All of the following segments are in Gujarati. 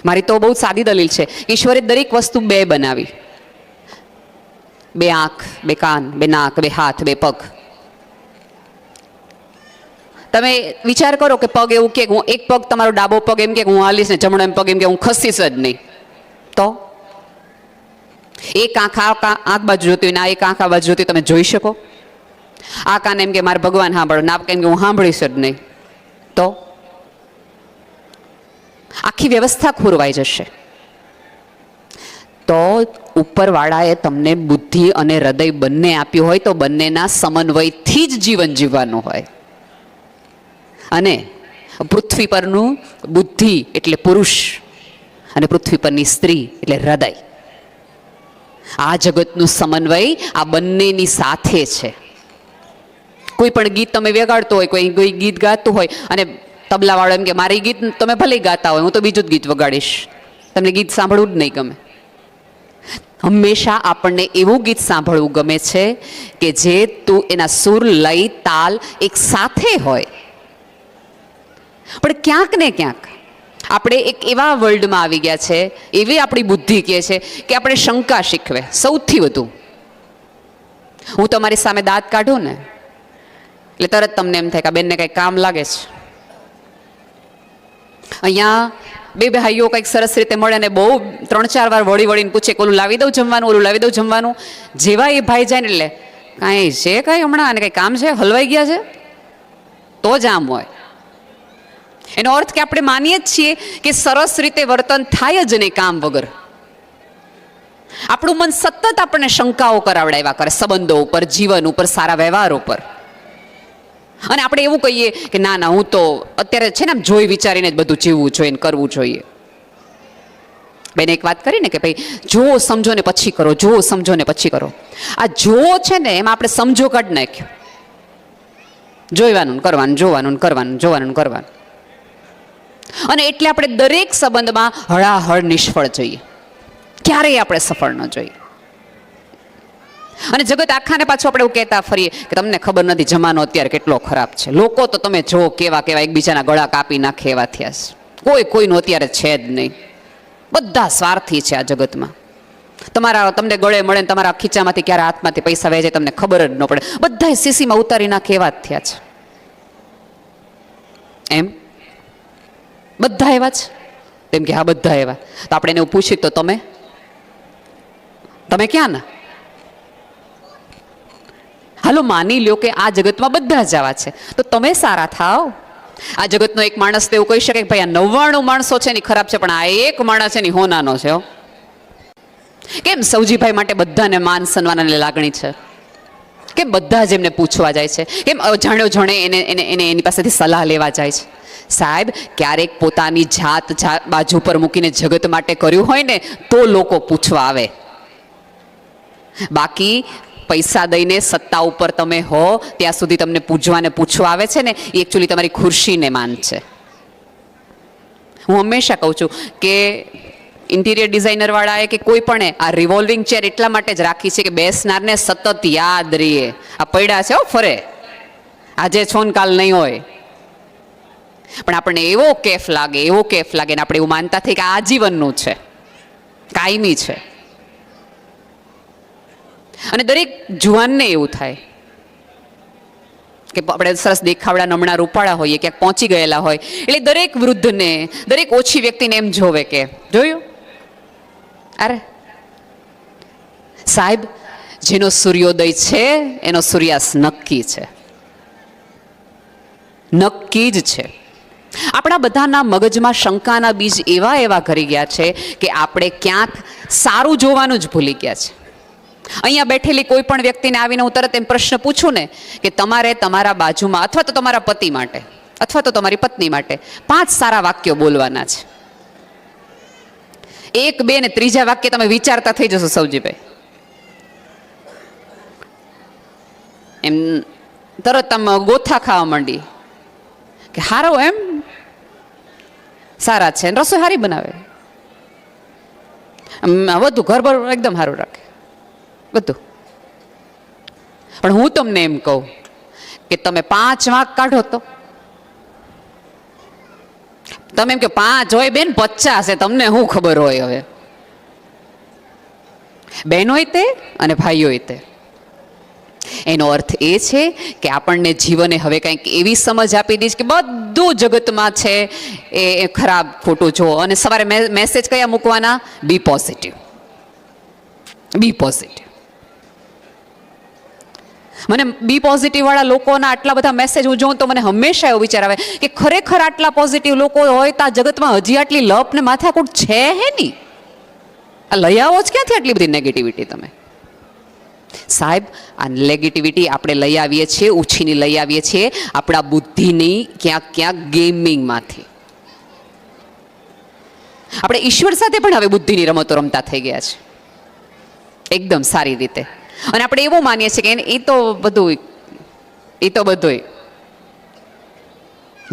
મારી તો બહુ સાદી દલીલ છે. ઈશ્વરે દરેક વસ્તુ બે બનાવી. બે આંખ, બે કાન, બે નાક, બે હાથ, બે પગ. તમે વિચાર કરો કે પગ એવું કે હું એક પગ તમારો ડાબો પગ એમ કે હું હાલીશ ને જમણો એમ પગ એમ કે હું ખસીશ જ નહીં, તો એક આંખ બાજુ જોતી હોય ને એક આંખ આ બાજુ જોતી તમે જોઈ શકો? આ કાન એમ કે મારે ભગવાન સાંભળો, નાક એમ કે હું સાંભળીશ જ નહીં, તો આખી વ્યવસ્થા ખોરવાઈ જશે. તો ઉપરવાળાએ તમને બુદ્ધિ અને હૃદય બંને આપ્યું હોય તો બંનેના સમન્વયથી જ જીવન જીવવાનું હોય. અને પૃથ્વી પરનું બુદ્ધિ એટલે પુરુષ અને પૃથ્વી પરની સ્ત્રી એટલે હૃદય. આ જગતનું સમન્વય આ બંનેની સાથે છે. કોઈ પણ ગીત તમે વગાડતો હોય, કોઈ ગીત ગાતું હોય અને તબલાવાળો એમ કે મારી ગીત તમે ભલે ગાતા હોય, હું તો બીજું જ ગીત વગાડીશ, તમને ગીત સાંભળવું જ નહીં ગમે. હંમેશા આપણને એવું ગીત સાંભળવું ગમે છે કે જે તું એના સુર, લય, તાલ એક સાથે હોય. પણ ક્યાંક ને ક્યાંક આપણે એક એવા વર્લ્ડમાં આવી ગયા છે, એવી આપણી બુદ્ધિ કહે છે કે આપણે શંકા શીખવે સૌથી વધુ. હું તમારી સામે દાંત કાઢું ને એટલે તરત તમને એમ થાય કે બેનને કંઈક કામ લાગે છે. અહીંયા બે ભાઈઓ કંઈક સરસ રીતે મળે ને બહુ 3-4 વાર વળીને પૂછે કે ઓલું લાવી દઉં જમવાનું, ઓલું લાવી દઉં જમવાનું. જેવા એ ભાઈ જાય ને એટલે કાંઈ છે કાંઈ હમણાં અને કંઈ કામ છે, હલવાઈ ગયા છે, તો જ આમ હોય. એનો અર્થ કે આપણે માનીએ જ છીએ કે સરસ રીતે વર્તન થાય જ નહીં કામ વગર. આપણું મન સતત આપણને શંકાઓ કરાવડાવ્યા કરે સંબંધો ઉપર, જીવન ઉપર, સારા વ્યવહાર ઉપર. અને આપણે એવું કહીએ કે ના ના હું તો અત્યારે છે ને આમ જોઈ વિચારીને જ બધું જીવવું જોઈએ ને કરવું જોઈએ. બેને એક વાત કરી ને કે ભાઈ જો સમજો ને પછી કરો, જો સમજો ને પછી કરો. આ જો છે ને એમાં આપણે સમજો કાઢ નાખ્યો. જોવાનું કરવાનું, જોવાનું કરવાનું, જોવાનું કરવાનું. અને એટલે આપણે દરેક સંબંધમાં હળાહળ નિષ્ફળ જઈએ, ક્યારેય આપણે સફળ ન જોઈએ. અને જગત આખાને પાછું આપણે એવું કહેતા ફરીએ કે તમને ખબર નથી જમાનો અત્યારે કેટલો ખરાબ છે. લોકો તો તમે જો કેવા કેવા એકબીજાના ગળા કાપી નાખે એવા થયા છે. કોઈ કોઈનું અત્યારે છે જ નહીં. બધા સ્વાર્થી છે આ જગતમાં. તમને ગળે મળે ને તમારા ખીચામાંથી ક્યારે હાથમાંથી પૈસા વહી જાય તમને ખબર જ ન પડે. બધા સીસીમાં ઉતારી નાખે એવા જ થયા છે. એમ બધા એવા છે? તેમ કે હા બધા એવા. તો આપણે એને એવું પૂછ્યું તો તમે ક્યાં ના? હાલો માની લ્યો કે આ જગતમાં બધા જ આવા છે, તો તમે સારા થાવ. આ જગતનો એક માણસ તો એવું કહી શકે કે ભાઈ આ 99 માણસો છે ને ખરાબ છે, પણ આ એક માણસ છે ને હોનાનો છે. કેમ સૌજીભાઈ માટે બધાને માન સન્માન અને લાગણી છે? કેમ બધા જ એમને પૂછવા જાય છે? કેમ અજાણ્યો જણે એને એની પાસેથી સલાહ લેવા જાય છે? સાહેબ ક્યારેક પોતાની જાત બાજુ પર મૂકીને જગત માટે કર્યું હોય ને તો લોકો પૂછવા આવે. બાકી પૈસા દઈને સત્તા ઉપર તમે હો ત્યાં સુધી તમને પૂજવાને પૂછવા આવે છે ને એ એકચ્યુઅલી તમારી ખુરશીને માન છે. હું હંમેશા કહું છું કે ઇન્ટિરિયર ડિઝાઇનર વાળાએ કે કોઈ પણ આ રિવોલ્વિંગ ચેર એટલા માટે જ રાખી છે કે બેસનારને સતત યાદ રહીએ આ પડ્યા છે ફરે, આજે છો ને કાલ નહીં હોય. પણ આપણને એવો કેફ લાગે ને આપણે એવું માનતા થઈ કે આજીવનનું છે, કાયમી છે. અને દરેક જુવાનને એવું થાય કે આપણે સરસ દેખાવડા નમણા રૂપાળા હોઈએ, ક્યાંક પહોંચી ગયેલા હોય એટલે દરેક વૃદ્ધને, દરેક ઓછી વ્યક્તિને એમ જોવે કે જોયું, અરે સાહેબ જેનો સૂર્યોદય છે એનો સૂર્યાસ્ત નક્કી છે, નક્કી જ છે. આપણા બધાના મગજમાં શંકાના બીજ એવા ઘરી ગયા છે કે આપણે ક્યાંક સારું જોવાનું જ ભૂલી ગયા છે. અહીંયા બેઠેલી કોઈ પણ વ્યક્તિને આવીને હું તરત એમ પ્રશ્ન પૂછું ને કે તમારે તમારા બાજુમાં અથવા તો તમારા પતિ માટે અથવા તો તમારી પત્ની માટે 5 સારા વાક્યો બોલવાના છે. 1, 2 ને ત્રીજા વાક્ય તમે વિચારતા થઈ જશો સૌજીભાઈ. એમ તરત આમ ગોથા ખાવા માંડી કે હારો એમ સારા છે, રસોઈ સારી બનાવે, બધું ઘર એકદમ સારું રાખે બધું. પણ હું તમને એમ કહું કે તમે 5 વાંક કાઢો તો તમે એમ કે 5 હોય બેન 50 છે, તમને શું ખબર હોય? હવે બહેનો હોય તે અને ભાઈઓ હોય તે, એનો અર્થ એ છે કે આપણને જીવને હવે કંઈક એવી સમજ આપી દીધી કે બધું જગતમાં છે એ ખરાબ ખોટું જો, અને સવારે મેસેજ કયા મૂકવાના? B positive, B positive. મને બી પોઝિટિવ વાળા લોકોના આટલા બધા મેસેજ હું જોઉં તો મને હંમેશા એવો વિચાર આવે કે ખરેખર આટલા પોઝિટિવ લોકો હોય તો આ જગતમાં હજી આટલી લપ ને માથાકૂટ છે હે નહીં. આ લઈ આવો જ ક્યાંથી આટલી બધી નેગેટિવિટી તમે? સાહેબ, આ નેગેટિવિટી આપણે લઈ આવીએ છીએ, ઉછીની લઈ આવીએ છીએ આપણા બુદ્ધિની ક્યાંક ક્યાંક ગેમિંગમાંથી. આપણે ઈશ્વર સાથે પણ હવે બુદ્ધિની રમતો રમતા થઈ ગયા છે એકદમ સારી રીતે. અને આપણે એવું માનીએ છીએ કે એ તો બધું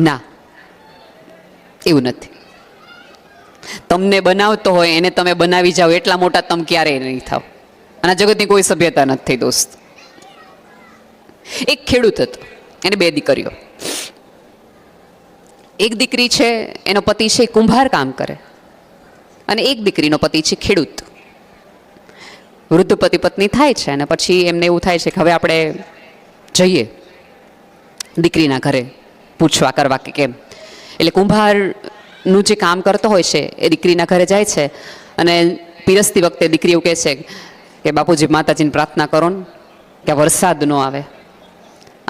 ના, એવું નથી. તમને બનાવતો હોય એને તમે બનાવી જાઓ એટલા મોટા તમે ક્યારેય નહીં થાવ. અને જગતની કોઈ સભ્યતા નથી દોસ્ત. એક ખેડૂત હતો, એને 2 દીકરીઓ. એક દીકરી છે એનો પતિ છે કુંભાર કામ કરે, અને એક દીકરીનો પતિ છે ખેડૂત. વૃદ્ધ પતિ પત્ની થાય છે અને પછી એમને એવું થાય છે કે હવે આપણે જઈએ દીકરીના ઘરે પૂછવા કરવા કે કેમ. એટલે કુંભારનું જે કામ કરતો હોય છે એ દીકરીના ઘરે જાય છે અને પીરસતી વખતે દીકરી એવું કહે છે કે બાપુજી માતાજીને પ્રાર્થના કરો ને કે વરસાદ ન આવે.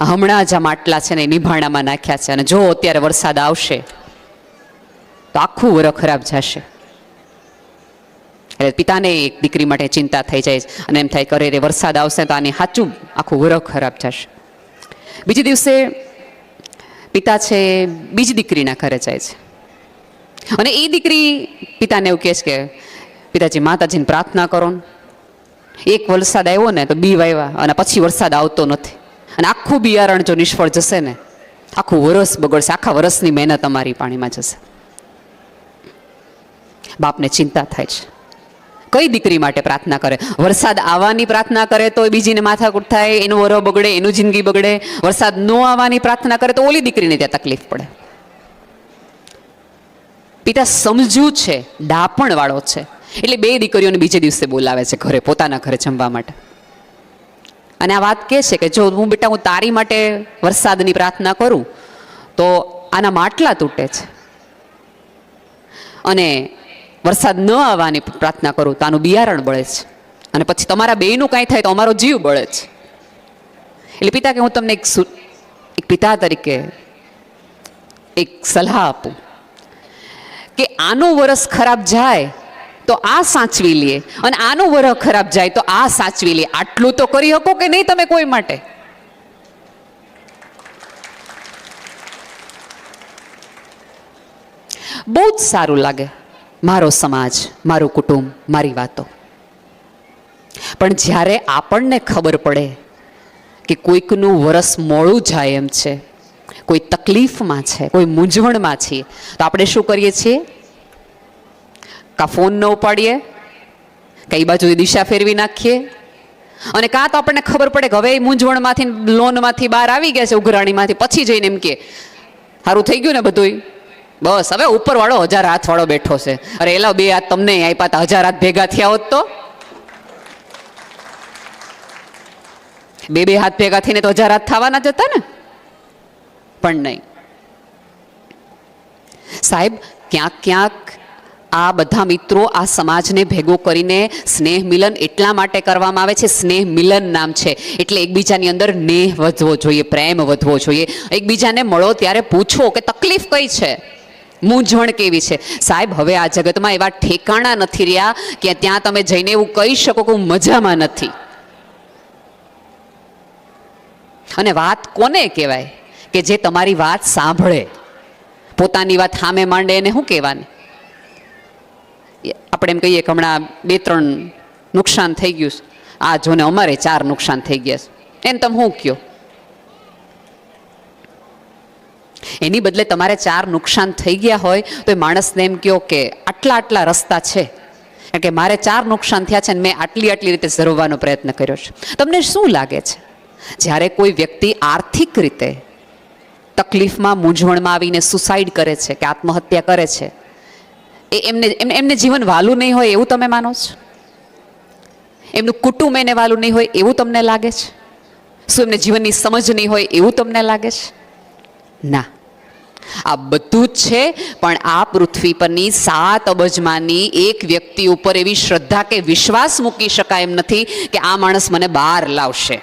હમણાં જ આ માટલા છે ને એ નિભાણામાં નાખ્યા છે, અને જો અત્યારે વરસાદ આવશે તો આખું વરસ ખરાબ જશે. એટલે પિતાને એક દીકરી માટે ચિંતા થઈ જાય અને એમ થાય કરે રે વરસાદ આવશે તો આની સાચું આખું વરસ ખરાબ જશે. બીજે દિવસે પિતા છે બીજી દીકરીના ઘરે જાય છે, અને એ દીકરી પિતાને એવું કહે છે કે પિતાજી માતાજીને પ્રાર્થના કરો ને, એક વરસાદ આવ્યો ને તો બી વાવ્યા અને પછી વરસાદ આવતો નથી, અને આખું બિયારણ જો નિષ્ફળ જશે ને આખું વરસ બગડશે, આખા વરસની મહેનત અમારી પાણીમાં જશે. બાપને ચિંતા થાય છે. કઈ દીકરી માટે પ્રાર્થના કરે? વરસાદ આવવાની પ્રાર્થના કરે તો બીજીને માથાકૂટ થાય, એનું વરો બગડે, એનું જિંદગી બગડે. વરસાદ ન આવવાની પ્રાર્થના કરે તો ઓલી દીકરીને ત્યાં તકલીફ પડે. પિતા સમજુ છે, ડાપણ વાળો છે, એટલે 2 દીકરીઓને બીજે દિવસે બોલાવે છે ઘરે, પોતાના ઘરે જમવા માટે. અને આ વાત કહે છે કે જો હું તારી માટે વરસાદની પ્રાર્થના કરું તો આના માટલા તૂટે છે, અને વરસાદ ન આવવાની પ્રાર્થના કરું તો આનું બિયારણ બળે છે, અને પછી તમારા બેયનું કાંઈ થાય તો અમારો જીવ બળે છે. એટલે પિતા કે હું તમને એક પિતા તરીકે એક સલાહ આપું કે આનું વરસ ખરાબ જાય તો આ સાચવી લે, અને આનું વરસ ખરાબ જાય તો આ સાચવી લે. આટલું તો કરી શકો કે નહીં તમે કોઈ માટે? બહુ જ સારું લાગે મારો સમાજ, મારું કુટુંબ, મારી વાતો. પણ જ્યારે આપણને ખબર પડે કે કોઈકનું વરસ મોડું જાય એમ છે, કોઈ તકલીફમાં છે, કોઈ મૂંઝવણમાં છે, તો આપણે શું કરીએ છીએ? કાં ફોન ન ઉપાડીએ, કઈ બાજુ દિશા ફેરવી નાખીએ, અને કાં તો આપણને ખબર પડે કે હવે એ મૂંઝવણમાંથી, લોનમાંથી બહાર આવી ગયા છે, ઉઘરાણીમાંથી, પછી જઈને એમ કે સારું થઈ ગયું ને બધું, બસ હવે ઉપર વાળો 1000 હાથ વાળો બેઠો છે. અરે એલા 2 હાથ તમને આપ્યા હતા, 1000 હાથ ભેગા થયા હોત તો 2 હાથ ભેગા થઈને તો 1000 હાથ થવાના જ હતા ને, પણ નહીં. સાહેબ, ક્યાંક ક્યાંક આ બધા મિત્રો આ સમાજને ભેગો કરીને સ્નેહ મિલન એટલા માટે કરવામાં આવે છે, સ્નેહ મિલન નામ છે એટલે એકબીજાની અંદર નેહ વધવો જોઈએ, પ્રેમ વધવો જોઈએ. એકબીજાને મળો ત્યારે પૂછો કે તકલીફ કઈ છે, મૂંઝવણ કેવી છે. સાહેબ, હવે આ જગતમાં એવા ઠેકાણા નથી રહ્યા કે ત્યાં તમે જઈને એવું કહી શકો કે હું મજામાં નથી. અને વાત કોને કહેવાય કે જે તમારી વાત સાંભળે, પોતાની વાત સામે માંડે એને શું કહેવાની? આપણે એમ કહીએ કે હમણાં 2-3 નુકસાન થઈ ગયું, આ જોને અમારે 4 નુકસાન થઈ ગયા છે, એને તમે શું કહો? એની બદલે તમારે 4 નુકસાન થઈ ગયા હોય તો એ માણસને એમ કહો કે આટલા રસ્તા છે, કારણ કે મારે 4 નુકસાન થયા છે અને મેં આટલી રીતે ઝરવાનો પ્રયત્ન કર્યો છે. તમને શું લાગે છે જ્યારે કોઈ વ્યક્તિ આર્થિક રીતે તકલીફમાં મૂંઝવણમાં આવીને સુસાઇડ કરે છે કે આત્મહત્યા કરે છે, એમને જીવન વાલું નહીં હોય એવું તમે માનો છો? એમનું કુટુંબ એને વાલું નહીં હોય એવું તમને લાગે છે? શું એમને જીવનની સમજ નહીં હોય એવું તમને લાગે છે? ના, આ બધું જ છે. પણ આ પૃથ્વી પરની 7 અબજમાંની એક વ્યક્તિ ઉપર એવી શ્રદ્ધા કે વિશ્વાસ મૂકી શકાય એમ નથી કે આ માણસ મને બહાર લાવશે.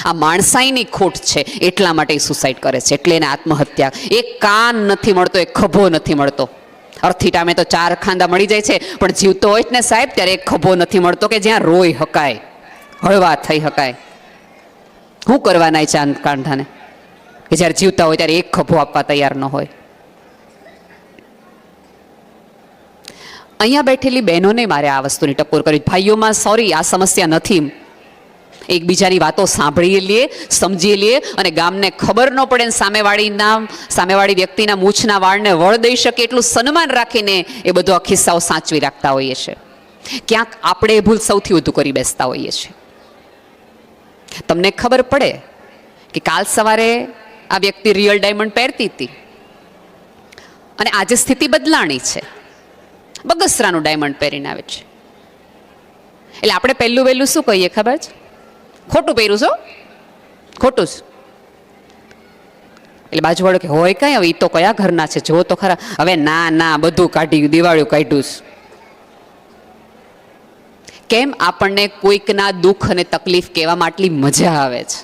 આ માણસાઈની ખોટ છે એટલા માટે સુસાઇડ કરે છે, એટલે એને આત્મહત્યા. એક કાન નથી મળતો, એક ખભો નથી મળતો. અર્થી ટામે તો 4 ખાંદા મળી જાય છે, પણ જીવતો હોય ને સાહેબ ત્યારે એક ખભો નથી મળતો કે જ્યાં રોઈ હકાય, હળવા થઈ હકાય. શું કરવાના છે આ કાંઠાને કે જ્યારે જીવતા હોય ત્યારે એક ખભો આપવા તૈયાર ન હોય? અહીંયા બેઠેલી બહેનોને મારે આ વસ્તુની ટકોર કરી. ભાઈઓમાં સોરી, આ સમસ્યા નથી. એકબીજાની વાતો સાંભળી લઈએ, સમજી લઈએ, અને ગામને ખબર ન પડે સામેવાળી વ્યક્તિના મૂછના વાળને વળ દઈ શકે એટલું સન્માન રાખીને એ બધો કિસ્સાઓ સાચવી રાખતા હોઈએ છીએ. ક્યાંક આપણે એ ભૂલ સૌથી વધુ કરી બેસતા હોઈએ છીએ. તમને ખબર પડે કે કાલ સવારે આ વ્યક્તિ રિયલ ડાયમંડ પહેરતી હતી અને આજે સ્થિતિ બદલાણી છે, બગસરાનું ડાયમંડ પહેરીને આવે છે. એટલે આપણે પહેલું વહેલું શું કહીએ ખબર છે? ખોટું પહેર્યું છો, ખોટું જ. એટલે બાજુવાળો કે હોય કઈ, હવે એ તો કયા ઘરના છે, જો તો ખરા. હવે ના બધું કાઢ્યું, દિવાળીઓ કાઢ્યું. કેમ આપણને કોઈકના દુઃખ અને તકલીફ કહેવામાં આટલી મજા આવે છે?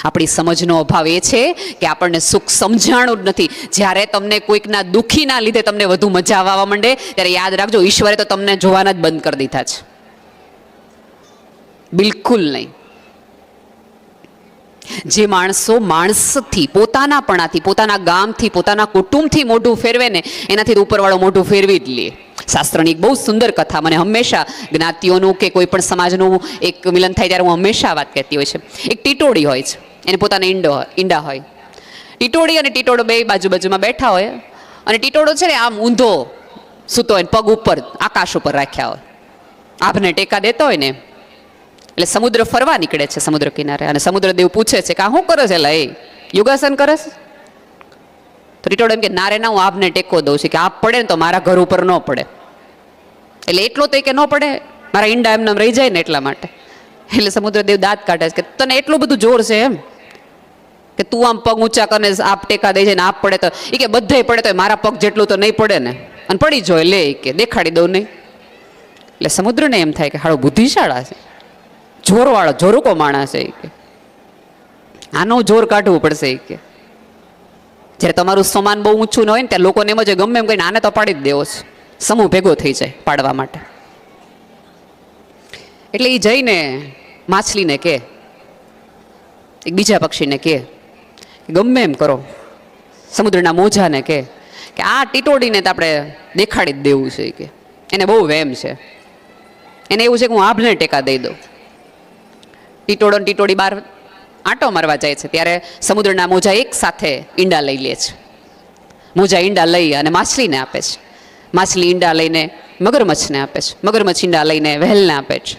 આપણી સમજનો અભાવ એ છે કે આપણને સુખ સમજાણું જ નથી. જ્યારે તમને કોઈકના દુઃખીના લીધે તમને વધુ મજા આવવા માંડે ત્યારે યાદ રાખજો, ઈશ્વરે તો તમને જોવાના જ બંધ કરી દીધા છે. બિલકુલ નહીં. જે માણસો માણસથી, પોતાનાપણાથી, પોતાના ગામથી, પોતાના કુટુંબથી મોઢું ફેરવે ને એનાથી ઉપરવાળો મોઢું ફેરવી જ લે. શાસ્ત્રની એક બહુ સુંદર કથા મને હંમેશા જ્ઞાતિઓનું કે કોઈ પણ સમાજનું એક મિલન થાય ત્યારે હું હંમેશા વાત કહેતી હોય છે. એક ટીટોડી હોય છે, એને પોતાના ઈંડા હોય. ટીટોડી અને ટીટોડો બે બાજુમાં બેઠા હોય અને ટીટોડો છે ને આમ ઊંધો સૂતો હોય, પગ ઉપર આકાશ ઉપર રાખ્યા હોય, આભને ટેકા દેતો હોય ને. એટલે સમુદ્ર ફરવા નીકળે છે સમુદ્ર કિનારે, અને સમુદ્રદેવ પૂછે છે કે આ શું કરે છે? એટલે એ યોગાસન કરે છે. તો ટીટોડો એમ કે ના રે ના, હું આપને ટેકો દઉં છું કે આપ પડે ને તો મારા ઘર ઉપર ન પડે. એટલે એટલો તો કે ન પડે, મારા ઈંડા એમને રહી જાય ને એટલા માટે. એટલે સમુદ્રદેવ દાંત કાઢે છે કે તને એટલું બધું જોર છે એમ કે તું આમ પગ ઊંચા કરીને આપ ટેકા દે છે ને આપ પડે તો એ કે બધે પડે તો મારા પગ જેટલું તો નહીં પડે ને, અને પડી જોઈએ લે કે દેખાડી દઉં નહીં. એટલે સમુદ્રને એમ થાય કે હાળો બુદ્ધિશાળા છે, જોરવાળો, જોરુકો માણસ છે કે આનું જોર કાઢવું પડશે કે જ્યારે તમારું સમાન બહુ ઊંચું ન હોય ને ત્યારે લોકોને એમ જ ગમે એમ કહીને આને તો પાડી જ દેવો છે, સમૂહ ભેગો થઈ જાય પાડવા માટે. એટલે એ જઈને માછલીને કહે, એક બીજા પક્ષીને કહે ગમે એમ કરો, સમુદ્રના મોજાને કહે કે આ ટીટોડીને તો આપણે દેખાડી જ દેવું છે કે એને બહુ વેમ છે, એને એવું છે કે હું આભને ટેકા દઈ દઉં. ટીટોડો ને ટીટોડી બહાર આંટો મારવા જાય છે ત્યારે સમુદ્રના મોજા એક સાથે ઈંડા લઈ લે છે. મોજા ઈંડા લઈ અને માછલીને આપે છે, માછલી ઈંડા લઈને મગરમચ્છને આપે છે, મગરમચ્છ ઈંડા લઈને વહેલને આપે છે.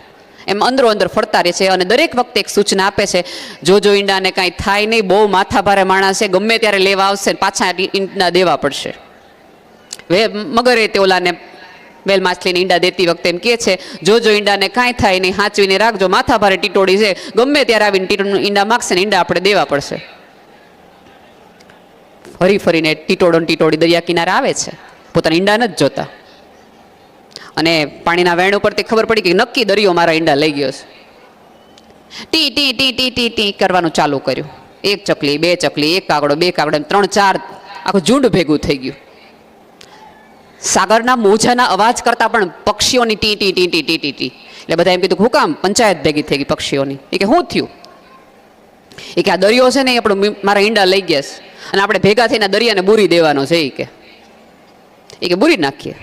એમ અંદરો અંદર ફરતા રહે છે અને દરેક વખતે એક સૂચના આપે છે, જો ઈંડાને કાંઈ થાય નહીં, બહુ માથા ભારે માણસ છે, ગમે ત્યારે લેવા આવશે, પાછા ઈંડા દેવા પડશે. મગરે તે ઓલાને વેલ માછલીને ઈંડા દેતી વખતે એમ કહે છે, જો ઈંડાને કાંઈ થાય નહીં, હાંચવીને રાખજો, માથા ભારે ટીટોડી છે, ગમે ત્યારે આવીને ઈંડા માગશે ને ઈંડા આપણે દેવા પડશે. ફરી ફરીને ટીટોડી દરિયા કિનારે આવે છે, પોતાના ઈંડા નથી જોતા, અને પાણીના વેણ ઉપરથી ખબર પડી કે નક્કી દરિયો મારા ઈંડા લઈ ગયો છે. T T T T T T કરવાનું ચાલુ કર્યું. એક ચકલી, બે ચકલી, એક કાગડો, બે કાગડો, 3-4 આખું ઝુંડ ભેગું થઈ ગયું. સાગરના મોજાના અવાજ કરતા પણ પક્ષીઓની T T T T T T T. એટલે બધા એમ કીધું હું કામ? પંચાયત ભેગી થઈ ગઈ પક્ષીઓની. એ કે શું થયું? એ કે આ દરિયો છે ને એ આપણો મારા ઈંડા લઈ ગયા છે અને આપણે ભેગા થઈને દરિયાને બુરી દેવાનો છે. એ કે બુરી નાખીએ.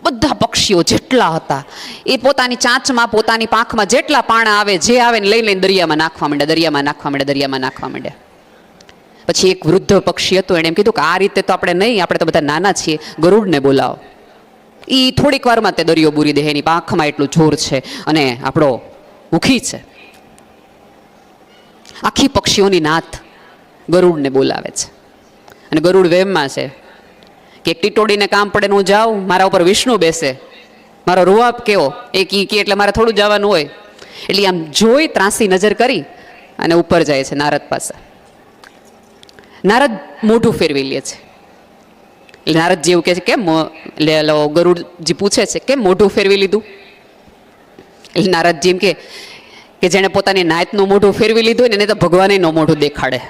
બધા પક્ષીઓ જેટલા હતા એ પોતાની ચાંચમાં, પોતાની પાંખમાં જેટલા પાણા આવે, જે આવે ને લઈ લઈને દરિયામાં નાખવા માંડ્યા, દરિયામાં નાખવા માંડ્યા, દરિયામાં નાખવા માંડ્યા. પછી એક વૃદ્ધ પક્ષી હતું, એણે એમ કીધું કે આ રીતે તો આપણે નહીં, આપણે તો બધા નાના છીએ, ગરુડને બોલાવો. એ થોડીક વારમાં તે દરિયો બુરી દે, એની પાંખમાં એટલું જોર છે અને આપણો મુખી છે. આખી પક્ષીઓની નાત ગરુડને બોલાવે છે. અને ગરુડ વેમમાં છે કે એક ટીટોડીને કામ પડે ને હું જાઉં, મારા ઉપર વિષ્ણુ બેસે, મારો રૂઆબ કેવો એ કી એટલે મારે થોડું જવાનું હોય. એટલે આમ જોઈ ત્રાસી નજર કરી અને ઉપર જાય છે નારદ પાસે. નારદ મોઢું ફેરવી લે છે. એટલે નારદજી એવું કહે છે કેમ, એટલે ગરુડજી પૂછે છે કેમ મોઢું ફેરવી લીધું. એટલે નારદજી એમ કે જેણે પોતાની નાયતનું મોઢું ફેરવી લીધું હોય ને એને તો ભગવાને નો મોઢું દેખાડે.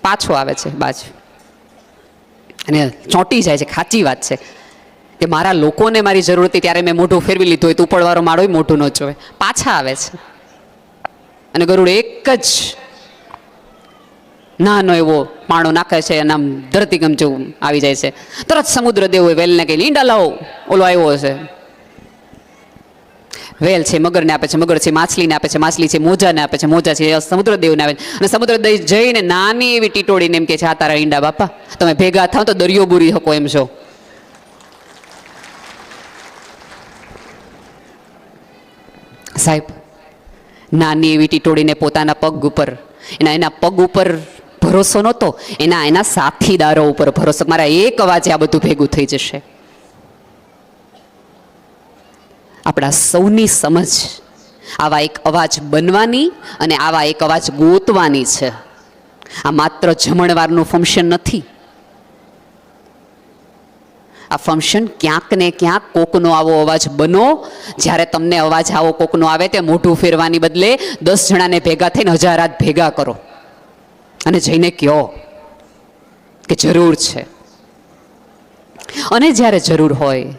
પાછો આવે છે બાજુ અને ચોંટી જાય છે. ખાચી વાત છે કે મારા લોકોને મારી જરૂર હતી ત્યારે મેં મોઢું ફેરવી લીધું હોય, તું પડવાળો માળો મોઢું ન જોવે. પાછા આવે છે અને ગરુડ એક જ નાનો એવો પાણો નાખે છે અને આમ ધરતીકંપ જેવું આવી જાય છે. તરત સમુદ્ર દેવ વેલને કહી ઈંડા લાવો, ઓલો આવ્યો હશે. વેલ છે મગરને આપે છે, મગર છે માછલીને આપે છે, માછલી છે મોજાને આપે છે, મોજા છે સમુદ્રદેવને આપે છે. અને સમુદ્રદેવ જઈને નાની એવી ટીટોડીને એમ કે છે આ તારા ઈંડા બાપા, તમે ભેગા થાવ તો દરિયો બુરી શકો એમ છો. સાહેબ નાની એવી ટીટોડીને પોતાના પગ ઉપર, એના પગ ઉપર ભરોસો નહોતો, એના સાથીદારો ઉપર ભરોસો. મારા એક અવાજે આ બધું ભેગું થઈ જશે. આપણા સૌની સમજ આવા એક અવાજ બનવાની અને આવા એક અવાજ ગોતવાની છે. આ માત્ર જમણવારનું ફંક્શન નથી. આ ફંક્શન ક્યાંક ને ક્યાંક કોકનો આવો અવાજ બનો. જ્યારે તમને અવાજ આવો કોકનો આવે તે મોઢું ફેરવાની બદલે 10 જણાને ભેગા થઈને 1000 હાથ ભેગા કરો અને જઈને કહો કે જરૂર છે. અને જ્યારે જરૂર હોય,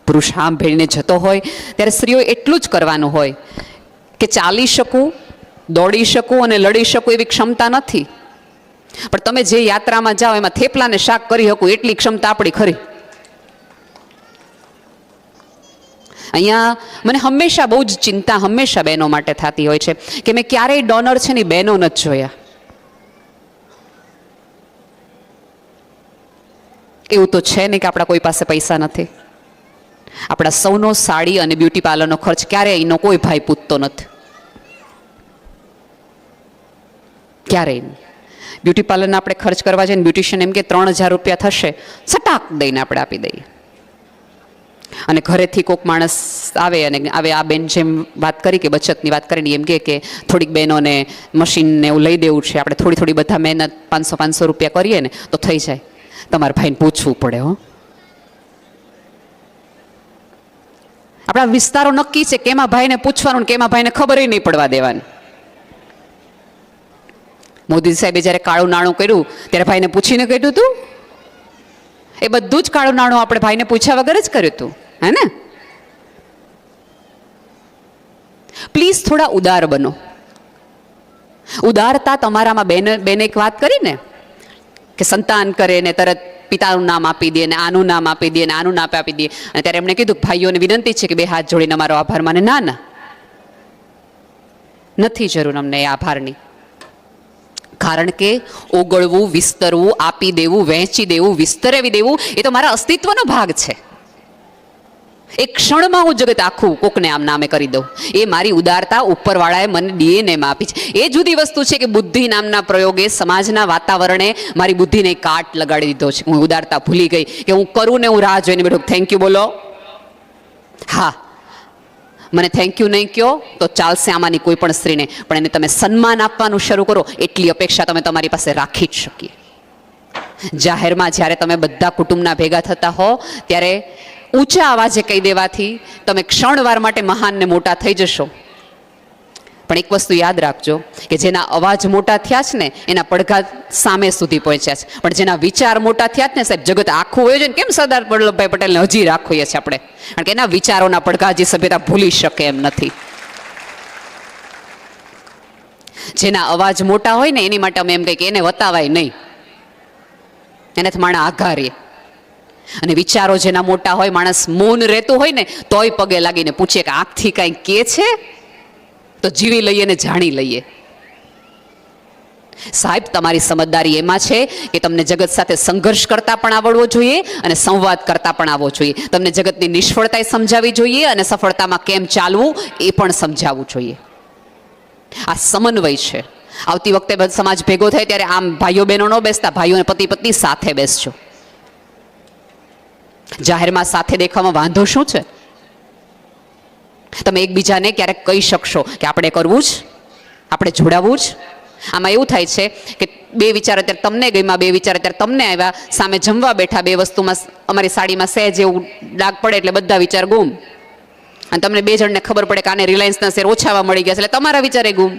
પુરુષ આમ ભેળીને જતો હોય ત્યારે સ્ત્રીઓ એટલું જ કરવાનું હોય કે ચાલી શકું, દોડી શકું અને લડી શકું એવી ક્ષમતા નથી, પણ તમે જે યાત્રામાં જાઓ એમાં થેપલાને શાક કરી શકું એટલી ક્ષમતા આપણી ખરી. અહીંયા મને હંમેશા બહુ જ ચિંતા હંમેશા બહેનો માટે થતી હોય છે કે મેં ક્યારેય ડોનર છે ને બહેનો નથી જોયા. એવું તો છે નહીં કે આપણા કોઈ પાસે પૈસા નથી. આપણા સૌનો સાડી અને બ્યુટી પાર્લરનો ખર્ચ ક્યારેય એનો કોઈ ભાઈ પૂછતો નથી, ક્યારેય. બ્યુટી પાર્લરના આપણે ખર્ચ કરવા જઈએ, બ્યુટિશિયન એમ કે 3000 રૂપિયા થશે, સટાક દઈને આપણે આપી દઈએ. અને ઘરેથી કોઈક માણસ આવે અને આ બેન જેમ વાત કરી કે બચતની વાત કરીને એમ કે થોડીક બહેનોને મશીનને એવું લઈ દેવું છે, આપણે થોડી થોડી બધા મહેનત 500 રૂપિયા કરીએ ને તો થઈ જાય. તમારા ભાઈને પૂછવું પડે. હો, આપણા વિસ્તારો નક્કી છે કેમાં ભાઈને પૂછવાનું, કેમાં ભાઈને ખબર નહીં પડવા દેવાની. મોદી સાહેબે જ્યારે કાળું નાણું કર્યું ત્યારે ભાઈને પૂછીને કર્યું હતું. એ બધું જ કાળું નાણું આપણે ભાઈને પૂછ્યા વગર જ કર્યું હતું, હે ને? પ્લીઝ થોડા ઉદાર બનો. ઉદારતા તમારામાં બેને એક વાત કરી ને કે સંતાન કરે ને તરત પિતાનું નામ આપી દે ને આનું નામ આપી દે ને આનું નામ આપી દે. અને ત્યારે એમણે કીધું ભાઈઓને વિનંતી છે કે 2 હાથ જોડીને અમારો આભાર માને. ના, નથી જરૂર અમને એ આભારની. કારણ કે ઓગળવું, વિસ્તરવું, આપી દેવું, વહેંચી દેવું, વિસ્તરેવી દેવું એ તો મારા અસ્તિત્વનો ભાગ છે. એક ક્ષણમાં હું જગત આખું કોકને આમ નામે કરી દઉં. એ મારી ઉદારતા ઉપરવાળાએ મને ડીએનએમાં આપી છે. એ જુદી વસ્તુ છે કે બુદ્ધિ નામના પ્રયોગે સમાજના વાતાવરણે મારી બુદ્ધિને કાટ લગાડી દીધો છે. હું ઉદારતા ભૂલી ગઈ કે હું કરું ને હું રાહ જોઈને બેઠું. થેન્ક યુ બોલો. હા, મને થેન્ક યુ નહીં કહો તો ચાલશે આમાંની કોઈ પણ સ્ત્રીને, પણ એને તમે સન્માન આપવાનું શરૂ કરો એટલી અપેક્ષા તમે તમારી પાસે રાખી જ શકીએ. જાહેરમાં જ્યારે તમે બધા કુટુંબના ભેગા થતા હો ત્યારે ઊંચા અવાજે કહી દેવાથી તમે ક્ષણવાર માટે મહાન ને મોટા થઈ જશો. પણ એક વસ્તુ યાદ રાખજો કે જેના અવાજ મોટા થયા છે ને એના પડઘા સામે સુધી પહોંચ્યા છે, પણ જેના વિચાર મોટા થયા છે ને સાહેબ જગત આખું હોય છે ને. કેમ સરદાર વલ્લભભાઈ પટેલને હજી રાખીએ છીએ આપણે? કારણ કે એના વિચારોના પડઘા હજી સભ્યતા ભૂલી શકે એમ નથી. જેના અવાજ મોટા હોય ને એની માટે અમે એમ કહીએ કે એને વતાવાય નહીં, એનાથી માણસ આઘારીએ. અને વિચારો જેના મોટા હોય, માણસ મૌન રહેતું હોય ને તોય પગે લાગીને પૂછીએ કે આંખથી કાંઈ કે છે તો જીવી લઈએ ને જાણી લઈએ. સાહેબ, તમારી સમજદારી એમાં છે કે તમને જગત સાથે સંઘર્ષ કરતા પણ આવડવો જોઈએ અને સંવાદ કરતા પણ આવવો જોઈએ. તમને જગતની નિષ્ફળતા સમજાવવી જોઈએ અને સફળતામાં કેમ ચાલવું એ પણ સમજાવવું જોઈએ. આ સમન્વય છે. આવતી વખતે બધો સમાજ ભેગો થાય ત્યારે આમ ભાઈઓ બહેનો ન બેસતા, ભાઈઓ અને પતિ પત્ની સાથે બેસજો. જાહેરમાં સાથે દેખાવામાં વાંધો શું છે? તમે એકબીજાને ક્યારેક કહી શકશો કે આપણે કરવું જ, આપણે જોડાવું જ. આમાં એવું થાય છે કે બે વિચાર અત્યારે તમને ગમ્યા, બે વિચાર અત્યારે તમને આવ્યા, સામે જમવા બેઠા, બે વસ્તુમાં અમારી સાડીમાં સહેજ એવું ડાઘ પડે એટલે બધા વિચાર ગુમ. અને તમને બે જણને ખબર પડે કે આને રિલાયન્સના શેર ઓછાવા મળી ગયા છે એટલે તમારા વિચારે ગુમ.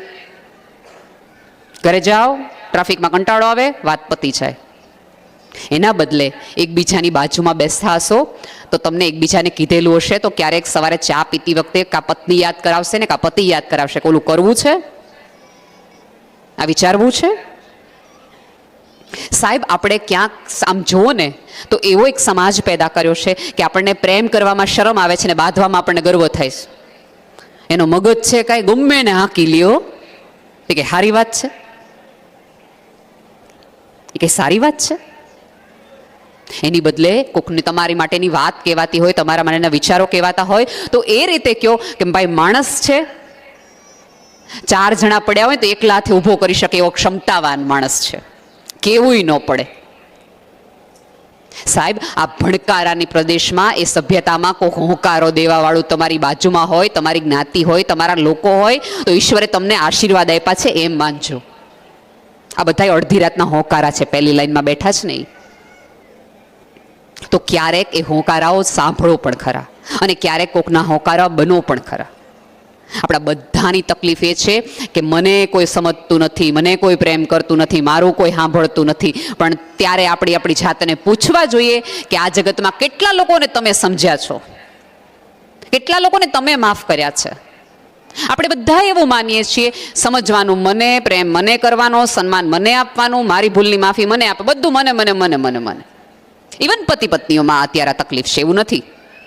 ઘરે જાઓ, ટ્રાફિકમાં કંટાળો આવે, વાત પતી જાય. એના બદલે એકબીજાની બાજુમાં બેસતા હશો તો તમને એકબીજાને કીધેલું હશે તો ક્યારેક સવારે ચા પીતી વખતે કા પત્ની યાદ કરાવશે ને કા પતિ યાદ કરાવશે કે ઓલું કરવું છે, આ વિચારવું છે. સાહેબ, આપણે ક્યાંક આમ જુઓ ને તો એવો એક સમાજ પેદા કર્યો છે કે આપણને પ્રેમ કરવામાં શરમ આવે છે ને બાંધવામાં આપણને ગર્વ થાય છે. એનો મગજ છે કાંઈ ગમે ને હાંકી લ્યો એ કે સારી વાત છે, એ કે સારી વાત છે. એની બદલે કોકની તમારી માટેની વાત કહેવાતી હોય, તમારા માટેના વિચારો કહેવાતા હોય તો એ રીતે કહો કે ભાઈ માણસ છે, 4 જણા પડ્યા હોય તો એકલા હાથે ઊભો કરી શકે એવો ક્ષમતાવાન માણસ છે, કેવુંય ન પડે. સાહેબ, આ ભણકારાની પ્રદેશમાં એ સભ્યતામાં કોઈ હોંકારો દેવાવાળું તમારી બાજુમાં હોય, તમારી જ્ઞાતિ હોય, તમારા લોકો હોય તો ઈશ્વરે તમને આશીર્વાદ આપ્યા છે એમ માનજો. આ બધા અડધી રાતના હોંકારા છે, પહેલી લાઈનમાં બેઠા જ નહીં. તો ક્યારેક એ હોંકારાઓ સાંભળો પણ ખરા અને ક્યારેક કોકના હોંકારા બનો પણ ખરા. આપણા બધાની તકલીફ એ છે કે મને કોઈ સમજતું નથી, મને કોઈ પ્રેમ કરતું નથી, મારું કોઈ સાંભળતું નથી. પણ ત્યારે આપણી જાતને પૂછવા જોઈએ કે આ જગતમાં કેટલા લોકોને તમે સમજ્યા છો, કેટલા લોકોને તમે માફ કર્યા છે. આપણે બધા એવું માનીએ છીએ સમજવાનું મને, પ્રેમ મને કરવાનો, સન્માન મને આપવાનું, મારી ભૂલની માફી મને આપે, બધું મને મને મને મને મને. ઇવન પતિ પત્નીઓમાં અત્યારે તકલીફ છે, એવું નથી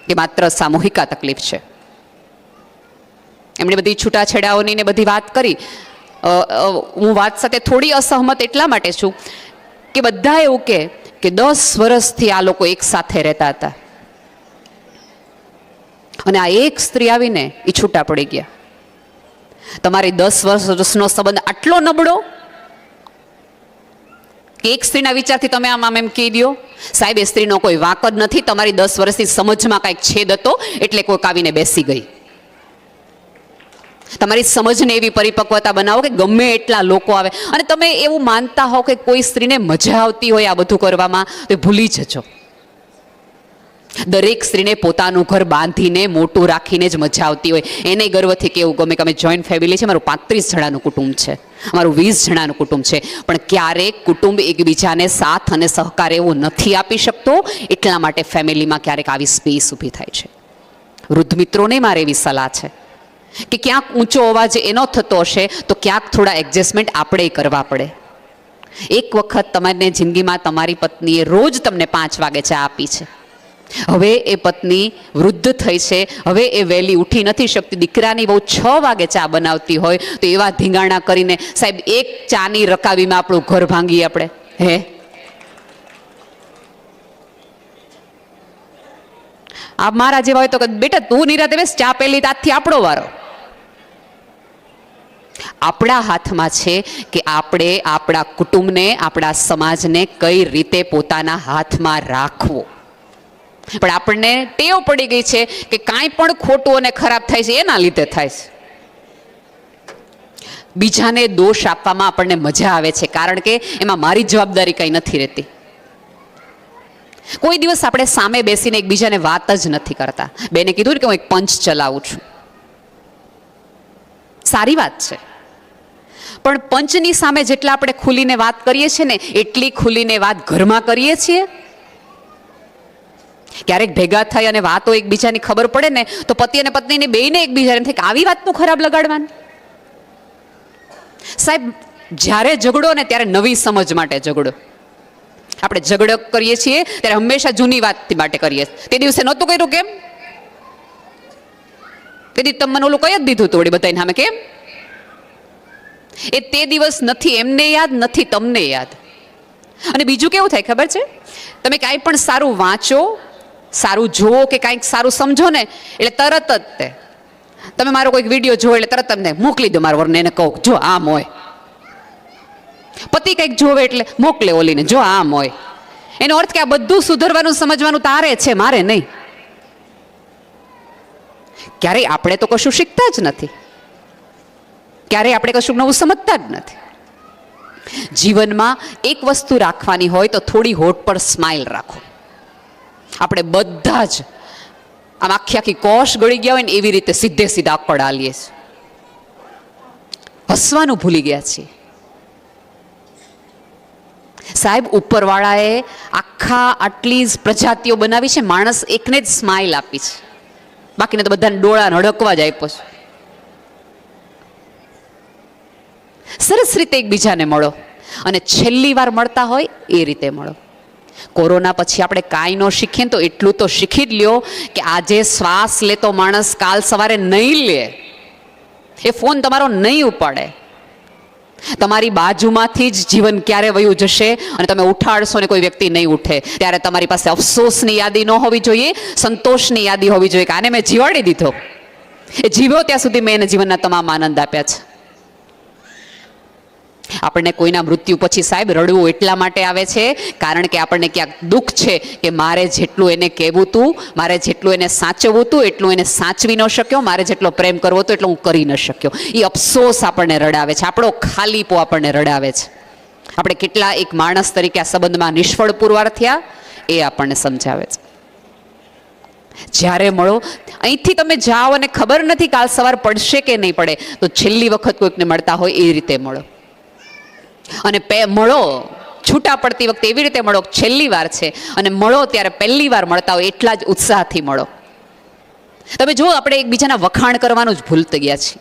કે માત્ર સામૂહિક તકલીફ છે. એમણે બધી છૂટાછેડાઓની ને બધી વાત કરી. હું વાત સાથે થોડી અસહમત એટલા માટે છું કે બધા એવું કે 10 વર્ષથી આ લોકો એક સાથે રહેતા હતા અને આ એક સ્ત્રી આવીને એ છૂટા પડી ગયા. તમારી 10 વર્ષનો સંબંધ આટલો નબળો કે એક સ્ત્રીના વિચારથી તમે આમ એમ કહી દો. સાહેબ, એ સ્ત્રીનો કોઈ વાંક જ નથી. તમારી 10 વર્ષની સમજમાં કાંઈક છેદ હતો એટલે કોઈક આવીને બેસી ગઈ. તમારી સમજને એવી પરિપક્વતા બનાવો કે ગમે એટલા લોકો આવે અને તમે એવું માનતા હો કે કોઈ સ્ત્રીને મજા આવતી હોય આ બધું કરવામાં તો ભૂલી જજો. દરેક સ્ત્રીને પોતાનું ઘર બાંધીને મોટું રાખીને જ મજા આવતી હોય. એને ગર્વથી કેવું ગમે કે અમે જોઈન્ટ ફેમિલી છે, મારું 35 જણાનું કુટુંબ છે, અમારું 20 જણાનું કુટુંબ છે. પણ ક્યારેક કુટુંબ એકબીજાને સાથ અને સહકાર એવો નથી આપી શકતો. એટલા માટે ફેમિલીમાં ક્યારેક આવી સ્પેસ ઊભી થાય છે. વૃદ્ધ મિત્રોને મારે એવી સલાહ છે કે ક્યાંક ઊંચો અવાજ એનો થતો હશે તો ક્યાંક થોડા એડજસ્ટમેન્ટ આપણે કરવા પડે. એક વખત તમારી જિંદગીમાં તમારી પત્નીએ રોજ તમને 5 વાગે ચા આપી છે. હવે એ પત્ની વૃદ્ધ થઈ છે, હવે એ વહેલી ઉઠી નથી શકતી. દીકરાની બહુ 6 વાગે ચા બનાવતી હોય તો એવા ધીંગાણા કરીને સાહેબ એક ચાની રકાબીમાં આપણું ઘર ભાંગીએ આપણે. હે, આ મારા જેવા હોય તો બેટા તું નિરાતે બેસ, ચા પેલી તાજથી આપણો વારો. આપણા હાથમાં છે કે આપણે આપણા કુટુંબને, આપણા સમાજને કઈ રીતે પોતાના હાથમાં રાખવો. પણ આપણને ટેવ પડી ગઈ છે કે કાંઈ પણ ખોટું અને ખરાબ થાય છે એના લીધે થાય છે. બીજાને દોષ આપવામાં આપણને મજા આવે છે કારણ કે એમાં મારી જવાબદારી કંઈ નથી રહેતી. કોઈ દિવસ આપણે સામે બેસીને એકબીજાને વાત જ નથી કરતા. બેને કીધું કે હું એક પંચ ચલાવું છું, સારી વાત છે. પણ પંચની સામે જેટલા આપણે ખુલીને વાત કરીએ છીએ ને એટલી ખુલીને વાત ઘરમાં કરીએ છીએ. ક્યારેક ભેગા થઈ અને વાતો એકબીજાની ખબર પડે ને તો પતિ અને પત્નીને બેયને એકબીજાને થાય કે આવી વાતનું ખરાબ લગાડવાનું. સાહેબ, જ્યારે ઝઘડો ને ત્યારે નવી સમજ માટે ઝઘડો. આપણે ઝઘડો કરીએ છીએ ત્યારે હંમેશા જૂની વાત માટે કરીએ. તે દિવસે નહોતું કર્યું કેમ? તે દિવસે તમે મને ઓલું કહી જ દીધું હતું વળી બધાને સામે કેમ? એ તે દિવસ નથી, એમને યાદ નથી, તમને યાદ. અને બીજું કેવું થાય ખબર છે, તમે કાંઈ પણ સારું વાંચો, સારું જુઓ કે કાંઈક સારું સમજો ને, એટલે તરત જ તે તમે મારો કોઈક વિડીયો જોવો એટલે તરત તમને મોકલી દો મારા વરને, એને કહો જો આમ હોય. પતિ કંઈક જોવે એટલે મોકલે ઓલીને, જો આમ હોય. એનો અર્થ કે આ બધું સુધરવાનું સમજવાનું તારે છે, મારે નહીં. ક્યારેય આપણે તો કશું શીખતા જ નથી, ક્યારેય આપણે કશું નવું સમજતા જ નથી. જીવનમાં એક વસ્તુ રાખવાની હોય તો થોડી હોઠ પર સ્માઇલ રાખો. આપણે બધા જ આમ આખી આખી કોષ ગળી ગયા હોય ને એવી રીતે સીધે સીધા આકડ આલીએ છીએ, હસવાનું ભૂલી ગયા છીએ. સાહેબ, ઉપરવાળાએ આટલી જ પ્રજાતિઓ બનાવી છે, માણસ એકને જ સ્માઇલ આપી છે, બાકીને તો બધાને ડોળાને હડકવા જ આપ્યો છે. સરસ રીતે એકબીજાને મળો, અને છેલ્લી વાર મળતા હોય એ રીતે મળો. કોરોના પછી આપણે કાંઈ ન શીખીએ તો એટલું તો શીખી જ લ્યો કે આજે શ્વાસ લેતો માણસ કાલ સવારે નહીં લે, એ ફોન તમારો નહીં ઉપાડે. તમારી બાજુમાંથી જ જીવન ક્યારે વયું જશે અને તમે ઉઠાડશો ને કોઈ વ્યક્તિ નહીં ઉઠે, ત્યારે તમારી પાસે અફસોસની યાદી ન હોવી જોઈએ, સંતોષની યાદી હોવી જોઈએ કે આને મેં જીવાડી દીધો, એ જીવ્યો ત્યાં સુધી મેં એને જીવનના તમામ આનંદ આપ્યા છે. આપણને કોઈના મૃત્યુ પછી સાહેબ રડવું એટલા માટે આવે છે કારણ કે આપણને ક્યાંક દુઃખ છે કે મારે જેટલું એને કહેવું હતું, મારે જેટલું એને સાચવવું હતું એટલું એને સાચવી ન શક્યો, મારે જેટલો પ્રેમ કરવો હતો એટલો હું કરી ન શક્યો. એ અફસોસ આપણને રડાવે છે, આપણો ખાલીપો આપણને રડાવે છે. આપણે કેટલા એક માણસ તરીકે આ સંબંધમાં નિષ્ફળ પુરવાર થયા એ આપણને સમજાવે છે. જ્યારે મળો, અહીંથી તમે જાઓ અને ખબર નથી કાલ સવાર પડશે કે નહીં પડે, તો છેલ્લી વખત કોઈકને મળતા હોય એ રીતે મળો. અને મળો છૂટા પડતી વખતે એવી રીતે મળો, છેલ્લી વાર છે, અને મળો ત્યારે પહેલી વાર મળતા હોય એટલા જ ઉત્સાહથી મળો. તમે જુઓ, આપણે એકબીજાના વખાણ કરવાનું જ ભૂલતી ગયા છીએ.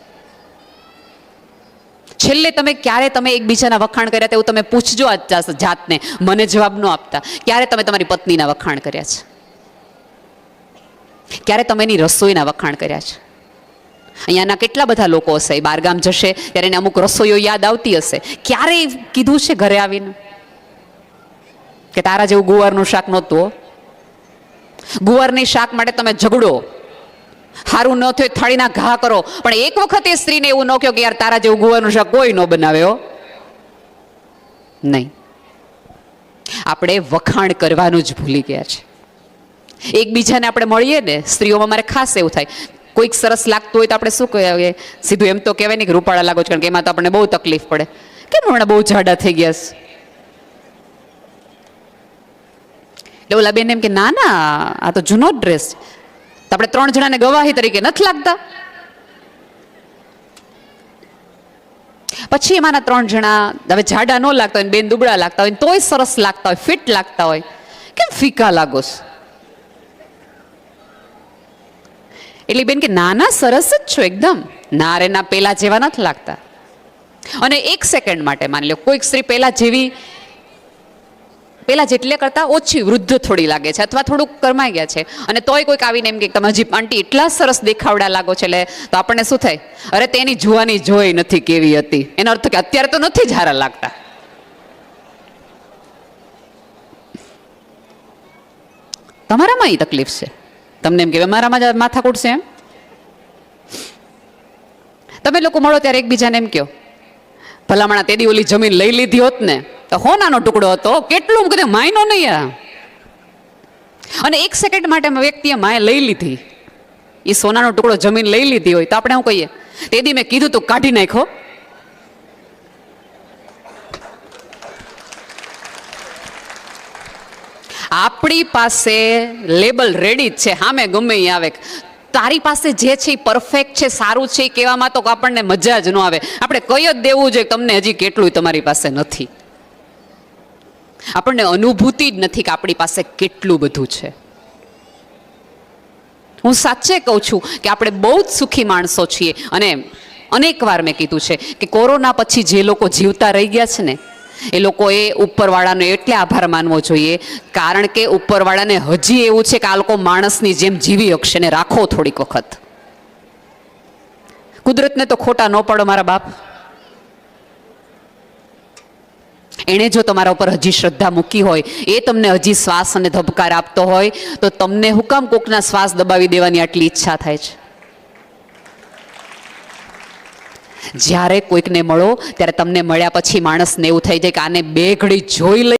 છેલ્લે તમે એકબીજાના વખાણ કર્યા તેવું તમે પૂછજો આ જાતને, મને જવાબ ન આપતા. ક્યારે તમે તમારી પત્નીના વખાણ કર્યા છે? ક્યારે તમે એની રસોઈના વખાણ કર્યા છે? અહીંયાના કેટલા બધા લોકો હશે, બહારગામ જશે ત્યારે એને અમુક રસોઈઓ યાદ આવતી હશે. ક્યારેય કીધું છે ઘરે આવીને કે તારા જેવું ગુવારનું શાક નહોતું, ગુવારની શાક માટે તમે ઝઘડો, સારું ન થયું થાળીના ઘા કરો, પણ એક વખત એ સ્ત્રીને એવું ન કહો કે યાર તારા જેવું ગુવારનું શાક કોઈ ન બનાવ્યો નહીં. આપણે વખાણ કરવાનું જ ભૂલી ગયા છે. એકબીજાને આપણે મળીએ ને, સ્ત્રીઓમાં મારે ખાસ એવું થાય, કોઈક સરસ લાગતું હોય તો આપણે શું કહેવાય, સીધું એમ તો કહેવાય નહીં કે રૂપાળા લાગો છો, કારણ કે એમાં તો આપણને બહુ તકલીફ પડે. કેમ હમણાં બહુ જાડા થઈ ગયા છે? એટલે ઓલા બેન એમ કે ના ના આ તો જૂનો જ ડ્રેસ છે. તો આપણે 3 જણાને ગવાહી તરીકે નથી લાગતા? પછી એમાંના 3 જણા હવે જાડા ન લાગતા હોય, બેન દુબળા લાગતા હોય, તોય સરસ લાગતા હોય, ફિટ લાગતા હોય, કેમ ફીકા લાગો છો? એટલે બેન કે ના ના સરસ જ છો એકદમ, ના રે ના પેલા જેવા નથી લાગતા. અને 1 સેકન્ડ માટે માની લો કોઈક સ્ત્રી પેલા જેટલે કરતા ઓછી વૃદ્ધ થોડી લાગે છે, અથવા થોડુંક કરમાઈ ગયા છે, અને તોય કોઈક આવીને એમ કે તમે હજી આંટી એટલા સરસ દેખાવડા લાગો છે, એટલે તો આપણને શું થાય, અરે તેની જુવાની જોઈ નથી કેવી હતી, એનો અર્થ કે અત્યારે તો નથી જ હારા લાગતા. તમારામાં એ તકલીફ છે, તમને એમ કે મારામાં જ માથાકૂટ છે એમ. તમે લોકો મળો ત્યારે એકબીજાને એમ કહો, ભલામણા તેદી ઓલી જમીન લઈ લીધી હોત ને તો હોનાનો ટુકડો હતો, કેટલું કદે માયનો નહીં. અને 1 સેકન્ડ માટે વ્યક્તિએ માય લઈ લીધી, એ સોનાનો ટુકડો જમીન લઈ લીધી હોય તો આપણે શું કહીએ, તેદી મેં કીધું તું કાઢી નાખો. આપણી પાસે લેબલ રેડી જ છે, સામે ગમે એ આવે, તારી પાસે જે છે એ પરફેક્ટ છે, સારું છે, કહેવામાં તો આપણને મજા જ ન આવે. આપણે કહી જ દેવું જોઈએ તમને હજી કેટલું તમારી પાસે નથી. આપણને અનુભૂતિ જ નથી કે આપણી પાસે કેટલું બધું છે. હું સાચે કહું છું કે આપણે બહુ જ સુખી માણસો છીએ. અને અનેક વાર મેં કીધું છે કે કોરોના પછી જે લોકો જીવતા રહી ગયા છે ને, એ લોકોએ ઉપરવાળાનો એટલે આભાર માનવો જોઈએ, કારણ કે ઉપરવાળાને હજી એવું છે કે આ લોકો માણસની જેમ જીવી શકશે ને. રાખો થોડીક વખત, કુદરતને તો ખોટા ન પાડો મારા બાપ. એણે જો તમારા ઉપર હજી શ્રદ્ધા મૂકી હોય, એ તમને હજી શ્વાસ અને ધબકાર આપતો હોય, તો તમને હું કામ કોકના શ્વાસ દબાવી દેવાની આટલી ઈચ્છા થાય છે? જ્યારે કોઈકને મળો ત્યારે તમને મળ્યા પછી માણસને એવું થઈ જાય કે આને બે ઘડી જોઈ લઈ